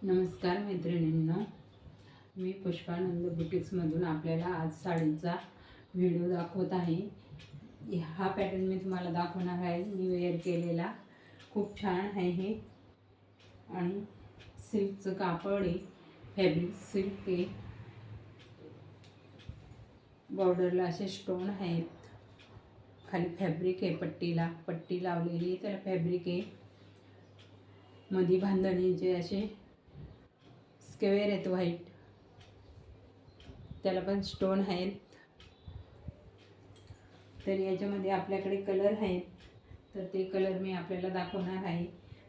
नमस्कार मैत्रिणींनो, मी पुष्पानंद बुटिक्समधून आपल्याला आज साडीचा व्हिडिओ दाखवत आहे। हा पॅटर्न मी तुम्हाला दाखवणार आहे। मी वेअर केलेला खूप छान आहे हे, आणि सिल्कचं कापड आहे, फॅब्रिक सिल्क आहे। बॉर्डरला असे स्टोन आहेत, खाली फॅब्रिक आहे, पट्टी लावलेली आहे, त्याला फॅब्रिक आहे। मध्ये बांधणीचे असे स्क्वेअर आहेत व्हाईट, त्याला पण स्टोन आहेत। तर याच्यामध्ये आपल्याकडे कलर आहेत, तर ते कलर मी आपल्याला दाखवणार आहे।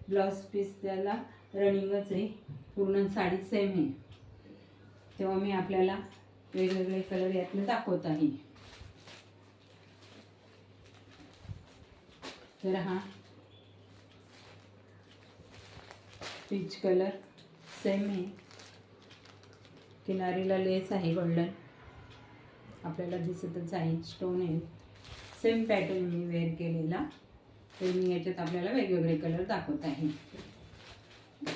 ब्लाउज पीस त्याला रनिंगच आहे, पूर्ण साडी सेम आहे, तेव्हा मी आपल्याला वेगवेगळे कलर यातले दाखवत आहे। तर हा पीच कलर सेम आहे, किनारीला लेस आहे गोल्डन, आपल्याला दिसतच आहे, स्टोन आहे। सेम पॅटर्न मी वेअर केलेला, तर मी याच्यात आपल्याला वेगवेगळे कलर दाखवत आहे।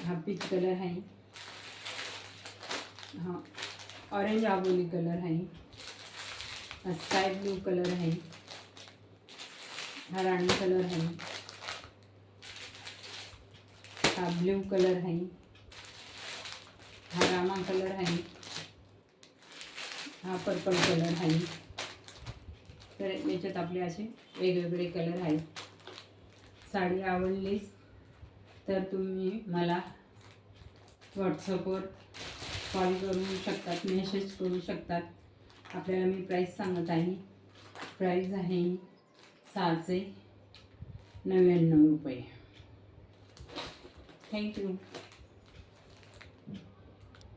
हा पीच कलर आहे, हा ऑरेंज आबोली कलर आहे, हा स्काय ब्लू कलर आहे, हा राणी कलर आहे, हा ब्लू कलर आहे, हा रामा कलर आहे, हा पर्पल कलर आहे। तर याच्यात आपले असे वेगवेगळे कलर आहेत। साडी आवडलीच तर तुम्ही मला व्हॉट्सअपवर कॉल करू शकतात, मेसेज करू शकतात। आपल्याला मी प्राईस सांगत आहे, प्राईस आहे 699 रुपये। थँक्यू।